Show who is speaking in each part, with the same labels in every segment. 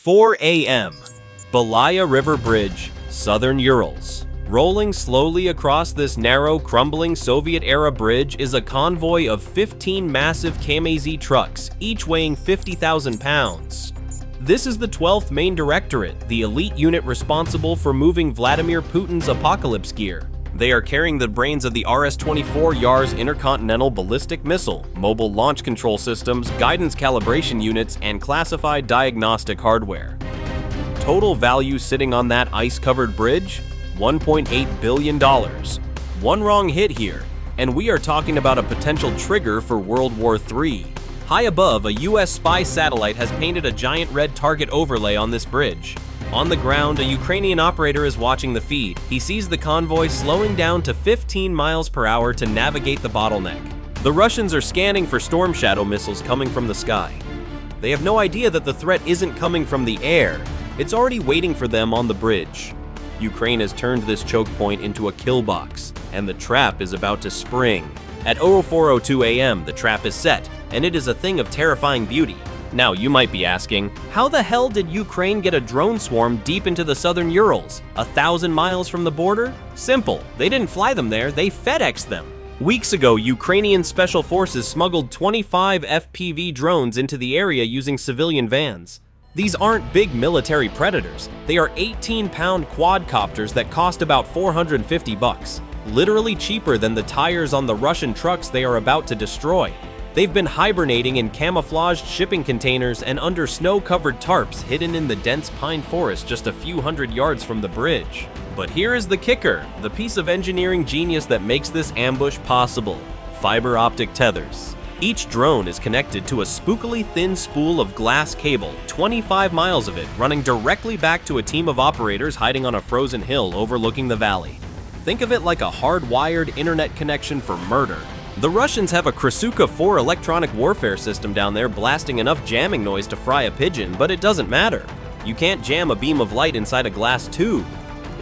Speaker 1: 4 a.m. Belaya River Bridge, Southern Urals. Rolling slowly across this narrow, crumbling Soviet-era bridge is a convoy of 15 massive KMZ trucks, each weighing 50,000 pounds. This is the 12th Main Directorate, the elite unit responsible for moving Vladimir Putin's apocalypse gear. They are carrying the brains of the RS-24 Yars intercontinental ballistic missile, mobile launch control systems, guidance calibration units, and classified diagnostic hardware. Total value sitting on that ice-covered bridge? $1.8 billion. One wrong hit here, and we are talking about a potential trigger for World War III. High above, a US spy satellite has painted a giant red target overlay on this bridge. On the ground, a Ukrainian operator is watching the feed. He sees the convoy slowing down to 15 miles per hour to navigate the bottleneck. The Russians are scanning for Storm Shadow missiles coming from the sky. They have no idea that the threat isn't coming from the air. It's already waiting for them on the bridge. Ukraine has turned this choke point into a kill box, and the trap is about to spring. At 04:02 a.m., the trap is set, and it is a thing of terrifying beauty. Now, you might be asking, how the hell did Ukraine get a drone swarm deep into the southern Urals, 1,000 miles from the border? Simple. They didn't fly them there, they FedExed them. Weeks ago, Ukrainian special forces smuggled 25 FPV drones into the area using civilian vans. These aren't big military predators. They are 18-pound quadcopters that cost about $450, literally cheaper than the tires on the Russian trucks they are about to destroy. They've been hibernating in camouflaged shipping containers and under snow-covered tarps hidden in the dense pine forest just a few hundred yards from the bridge. But here is the kicker, the piece of engineering genius that makes this ambush possible: fiber-optic tethers. Each drone is connected to a spookily thin spool of glass cable, 25 miles of it running directly back to a team of operators hiding on a frozen hill overlooking the valley. Think of it like a hardwired internet connection for murder. The Russians have a Krasukha-4 electronic warfare system down there blasting enough jamming noise to fry a pigeon, but it doesn't matter. You can't jam a beam of light inside a glass tube.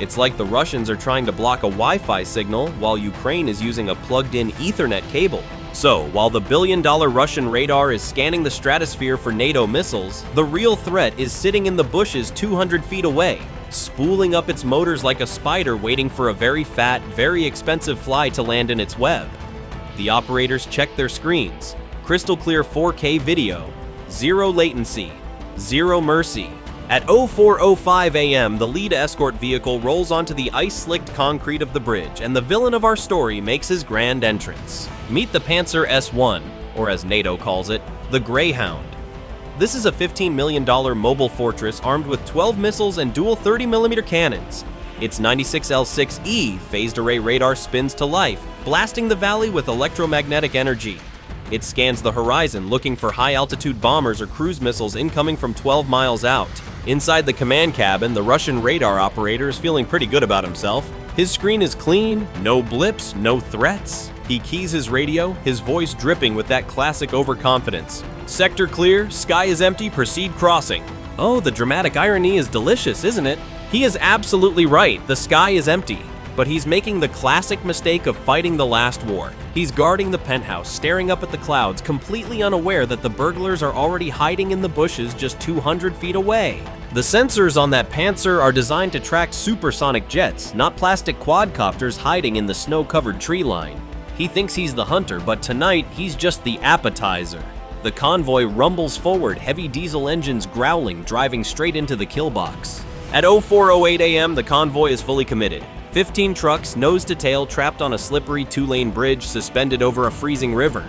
Speaker 1: It's like the Russians are trying to block a Wi-Fi signal while Ukraine is using a plugged-in Ethernet cable. So, while the billion-dollar Russian radar is scanning the stratosphere for NATO missiles, the real threat is sitting in the bushes 200 feet away, spooling up its motors like a spider waiting for a very fat, very expensive fly to land in its web. The operators check their screens. Crystal clear 4K video, zero latency, zero mercy. At 04:05 a.m., the lead escort vehicle rolls onto the ice-slicked concrete of the bridge, and the villain of our story makes his grand entrance. Meet the Pantsir S1, or as NATO calls it, the Greyhound. This is a $15 million mobile fortress armed with 12 missiles and dual 30mm cannons. Its 96L6E phased array radar spins to life, blasting the valley with electromagnetic energy. It scans the horizon looking for high-altitude bombers or cruise missiles incoming from 12 miles out. Inside the command cabin, the Russian radar operator is feeling pretty good about himself. His screen is clean, no blips, no threats. He keys his radio, his voice dripping with that classic overconfidence. Sector clear, sky is empty, proceed crossing. Oh, the dramatic irony is delicious, isn't it? He is absolutely right, the sky is empty. But he's making the classic mistake of fighting the last war. He's guarding the penthouse, staring up at the clouds, completely unaware that the burglars are already hiding in the bushes just 200 feet away. The sensors on that Pantsir are designed to track supersonic jets, not plastic quadcopters hiding in the snow-covered tree line. He thinks he's the hunter, but tonight he's just the appetizer. The convoy rumbles forward, heavy diesel engines growling, driving straight into the kill box. At 04:08 a.m., the convoy is fully committed. 15 trucks, nose to tail, trapped on a slippery two-lane bridge suspended over a freezing river.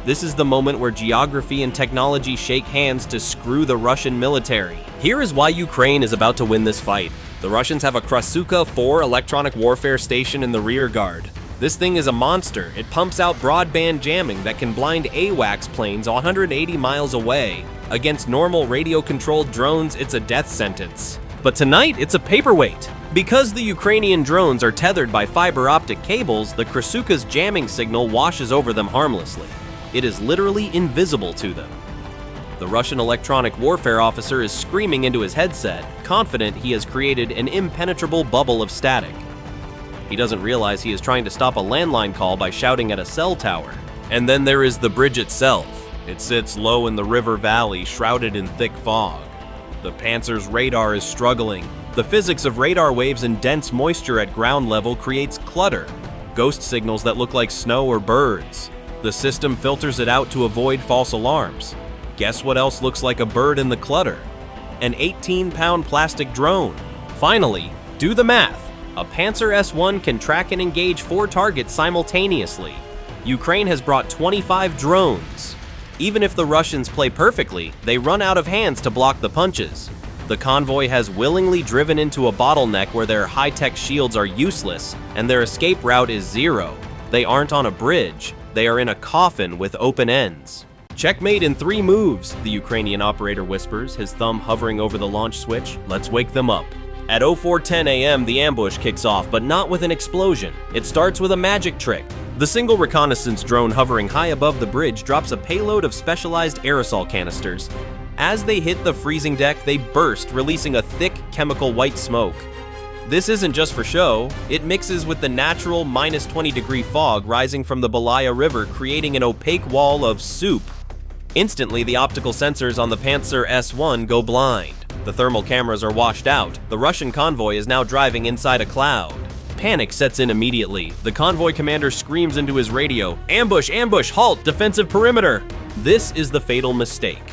Speaker 1: This is the moment where geography and technology shake hands to screw the Russian military. Here is why Ukraine is about to win this fight. The Russians have a Krasukha-4 electronic warfare station in the rear guard. This thing is a monster. It pumps out broadband jamming that can blind AWACS planes 180 miles away. Against normal radio-controlled drones, it's a death sentence. But tonight, it's a paperweight. Because the Ukrainian drones are tethered by fiber-optic cables, the Krasukha's jamming signal washes over them harmlessly. It is literally invisible to them. The Russian electronic warfare officer is screaming into his headset, confident he has created an impenetrable bubble of static. He doesn't realize he is trying to stop a landline call by shouting at a cell tower. And then there is the bridge itself. It sits low in the river valley, shrouded in thick fog. The Pantsir's radar is struggling. The physics of radar waves and dense moisture at ground level creates clutter, ghost signals that look like snow or birds. The system filters it out to avoid false alarms. Guess what else looks like a bird in the clutter? An 18-pound plastic drone. Finally, do the math. A Pantsir S1 can track and engage 4 targets simultaneously. Ukraine has brought 25 drones. Even if the Russians play perfectly, they run out of hands to block the punches. The convoy has willingly driven into a bottleneck where their high-tech shields are useless and their escape route is 0. They aren't on a bridge, they are in a coffin with open ends. Checkmate in 3 moves, the Ukrainian operator whispers, his thumb hovering over the launch switch. Let's wake them up. At 04:10 a.m., the ambush kicks off, but not with an explosion. It starts with a magic trick. The single reconnaissance drone hovering high above the bridge drops a payload of specialized aerosol canisters. As they hit the freezing deck, they burst, releasing a thick, chemical white smoke. This isn't just for show, it mixes with the natural -20-degree fog rising from the Belaya River, creating an opaque wall of soup. Instantly, the optical sensors on the Pantsir S1 go blind. The thermal cameras are washed out. The Russian convoy is now driving inside a cloud. Panic sets in immediately. The convoy commander screams into his radio, "Ambush! Ambush! Halt! Defensive perimeter!" This is the fatal mistake.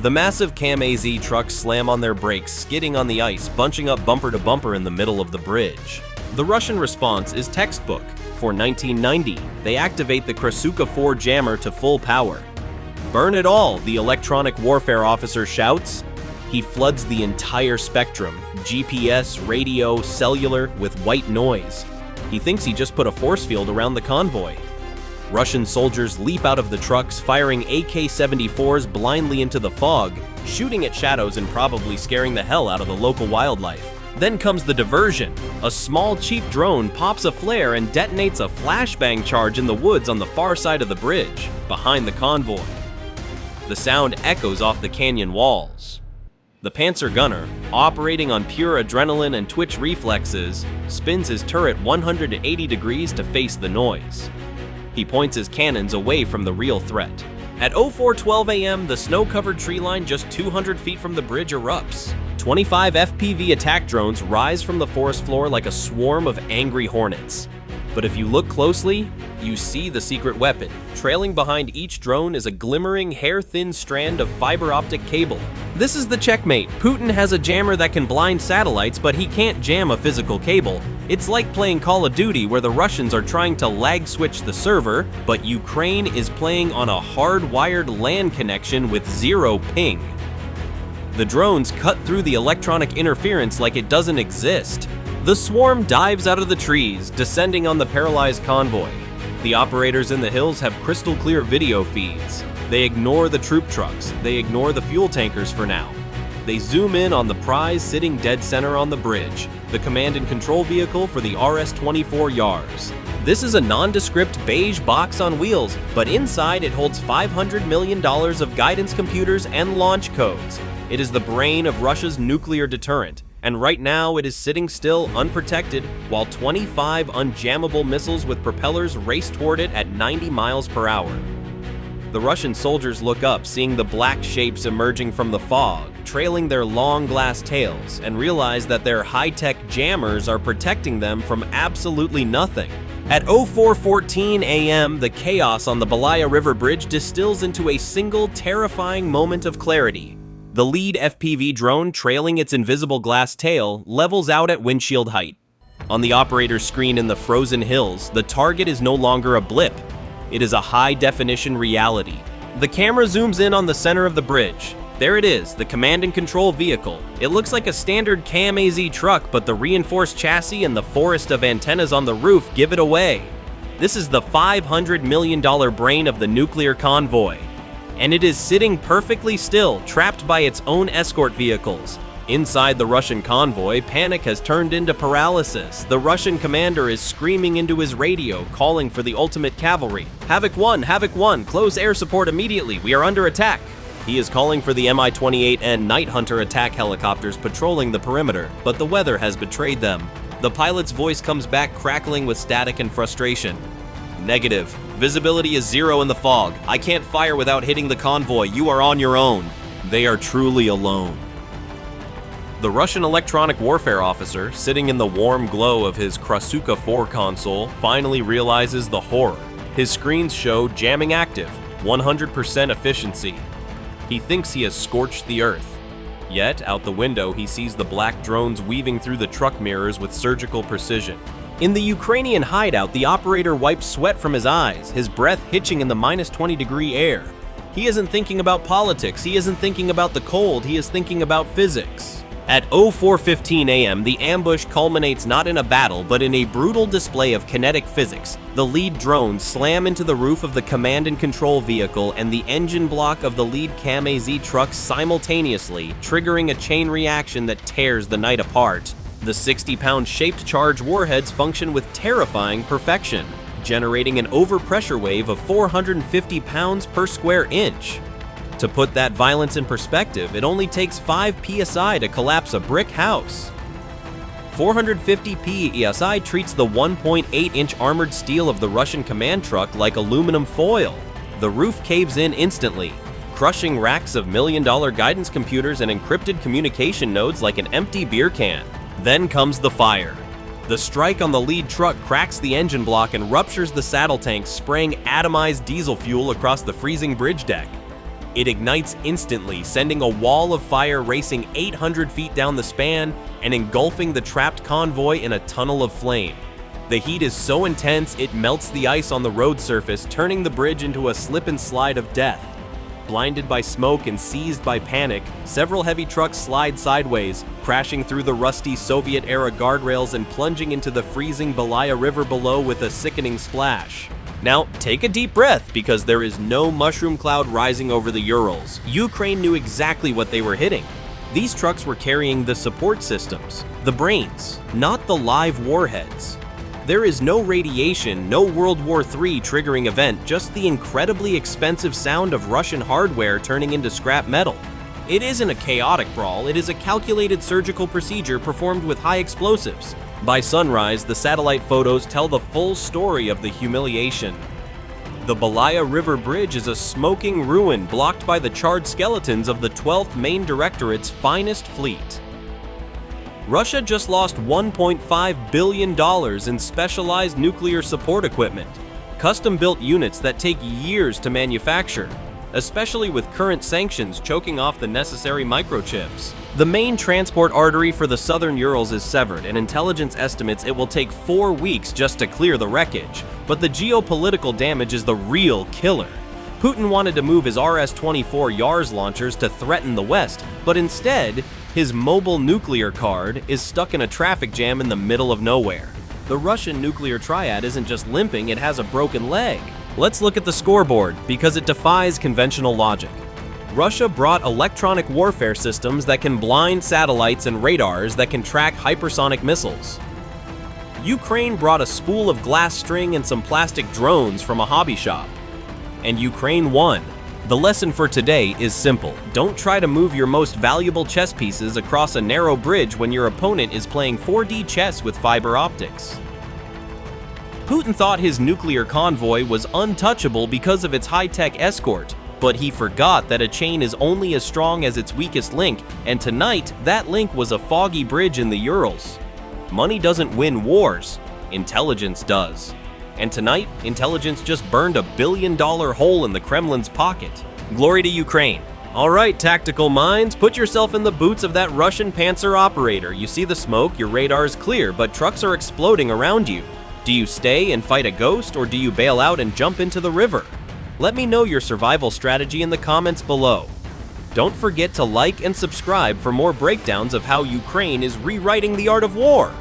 Speaker 1: The massive CAM-AZ trucks slam on their brakes, skidding on the ice, bunching up bumper to bumper in the middle of the bridge. The Russian response is textbook. For 1990, they activate the Krasukha-4 jammer to full power. "Burn it all," the electronic warfare officer shouts. He floods the entire spectrum, GPS, radio, cellular, with white noise. He thinks he just put a force field around the convoy. Russian soldiers leap out of the trucks, firing AK-74s blindly into the fog, shooting at shadows and probably scaring the hell out of the local wildlife. Then comes the diversion. A small, cheap drone pops a flare and detonates a flashbang charge in the woods on the far side of the bridge, behind the convoy. The sound echoes off the canyon walls. The Pantsir gunner, operating on pure adrenaline and twitch reflexes, spins his turret 180 degrees to face the noise. He points his cannons away from the real threat. At 04:12 a.m., the snow-covered tree line just 200 feet from the bridge erupts. 25 FPV attack drones rise from the forest floor like a swarm of angry hornets. But if you look closely, you see the secret weapon. Trailing behind each drone is a glimmering, hair-thin strand of fiber-optic cable. This is the checkmate. Putin has a jammer that can blind satellites, but he can't jam a physical cable. It's like playing Call of Duty, where the Russians are trying to lag switch the server, but Ukraine is playing on a hardwired LAN connection with 0 ping. The drones cut through the electronic interference like it doesn't exist. The swarm dives out of the trees, descending on the paralyzed convoy. The operators in the hills have crystal clear video feeds. They ignore the troop trucks. They ignore the fuel tankers for now. They zoom in on the prize sitting dead center on the bridge, the command and control vehicle for the RS-24 Yars. This is a nondescript beige box on wheels, but inside it holds $500 million of guidance computers and launch codes. It is the brain of Russia's nuclear deterrent. And right now it is sitting still, unprotected, while 25 unjammable missiles with propellers race toward it at 90 miles per hour. The Russian soldiers look up, seeing the black shapes emerging from the fog, trailing their long glass tails, and realize that their high-tech jammers are protecting them from absolutely nothing. At 04:14 a.m., the chaos on the Belaya River Bridge distills into a single terrifying moment of clarity. The lead FPV drone, trailing its invisible glass tail, levels out at windshield height. On the operator's screen in the frozen hills, the target is no longer a blip. It is a high-definition reality. The camera zooms in on the center of the bridge. There it is, the command and control vehicle. It looks like a standard CAM-AZ truck, but the reinforced chassis and the forest of antennas on the roof give it away. This is the $500 million brain of the nuclear convoy. And it is sitting perfectly still, trapped by its own escort vehicles. Inside the Russian convoy, panic has turned into paralysis. The Russian commander is screaming into his radio, calling for the ultimate cavalry. Havoc 1, close air support immediately, we are under attack. He is calling for the Mi-28N Night Hunter attack helicopters patrolling the perimeter, but the weather has betrayed them. The pilot's voice comes back crackling with static and frustration. Negative. Visibility is 0 in the fog. I can't fire without hitting the convoy. You are on your own. They are truly alone. The Russian electronic warfare officer, sitting in the warm glow of his Krasukha-4 console, finally realizes the horror. His screens show jamming active, 100% efficiency. He thinks he has scorched the earth. Yet, out the window, he sees the black drones weaving through the truck mirrors with surgical precision. In the Ukrainian hideout, the operator wipes sweat from his eyes, his breath hitching in the -20-degree air. He isn't thinking about politics, he isn't thinking about the cold, he is thinking about physics. At 04:15 a.m., the ambush culminates not in a battle, but in a brutal display of kinetic physics. The lead drones slam into the roof of the command and control vehicle and the engine block of the lead CAM-AZ truck simultaneously, triggering a chain reaction that tears the night apart. The 60-pound shaped charge warheads function with terrifying perfection, generating an overpressure wave of 450 pounds per square inch. To put that violence in perspective, it only takes 5 psi to collapse a brick house. 450 psi treats the 1.8-inch armored steel of the Russian command truck like aluminum foil. The roof caves in instantly, crushing racks of million-dollar guidance computers and encrypted communication nodes like an empty beer can. Then comes the fire. The strike on the lead truck cracks the engine block and ruptures the saddle tank, spraying atomized diesel fuel across the freezing bridge deck. It ignites instantly, sending a wall of fire racing 800 feet down the span and engulfing the trapped convoy in a tunnel of flame. The heat is so intense it melts the ice on the road surface, turning the bridge into a slip and slide of death. Blinded by smoke and seized by panic, several heavy trucks slide sideways, crashing through the rusty Soviet-era guardrails and plunging into the freezing Belaya River below with a sickening splash. Now, take a deep breath, because there is no mushroom cloud rising over the Urals. Ukraine knew exactly what they were hitting. These trucks were carrying the support systems, the brains, not the live warheads. There is no radiation, no World War III triggering event, just the incredibly expensive sound of Russian hardware turning into scrap metal. It isn't a chaotic brawl, it is a calculated surgical procedure performed with high explosives. By sunrise, the satellite photos tell the full story of the humiliation. The Belaya River Bridge is a smoking ruin blocked by the charred skeletons of the 12th Main Directorate's finest fleet. Russia just lost $1.5 billion in specialized nuclear support equipment, custom-built units that take years to manufacture, especially with current sanctions choking off the necessary microchips. The main transport artery for the southern Urals is severed, and intelligence estimates it will take 4 weeks just to clear the wreckage. But the geopolitical damage is the real killer. Putin wanted to move his RS-24 Yars launchers to threaten the West, but instead, his mobile nuclear card is stuck in a traffic jam in the middle of nowhere. The Russian nuclear triad isn't just limping, it has a broken leg. Let's look at the scoreboard, because it defies conventional logic. Russia brought electronic warfare systems that can blind satellites and radars that can track hypersonic missiles. Ukraine brought a spool of glass string and some plastic drones from a hobby shop. And Ukraine won. The lesson for today is simple. Don't try to move your most valuable chess pieces across a narrow bridge when your opponent is playing 4D chess with fiber optics. Putin thought his nuclear convoy was untouchable because of its high-tech escort, but he forgot that a chain is only as strong as its weakest link, and tonight, that link was a foggy bridge in the Urals. Money doesn't win wars, intelligence does. And tonight, intelligence just burned a $1 billion hole in the Kremlin's pocket. Glory to Ukraine. Alright, tactical minds, put yourself in the boots of that Russian Pantsir operator. You see the smoke, your radar is clear, but trucks are exploding around you. Do you stay and fight a ghost, or do you bail out and jump into the river? Let me know your survival strategy in the comments below. Don't forget to like and subscribe for more breakdowns of how Ukraine is rewriting the art of war.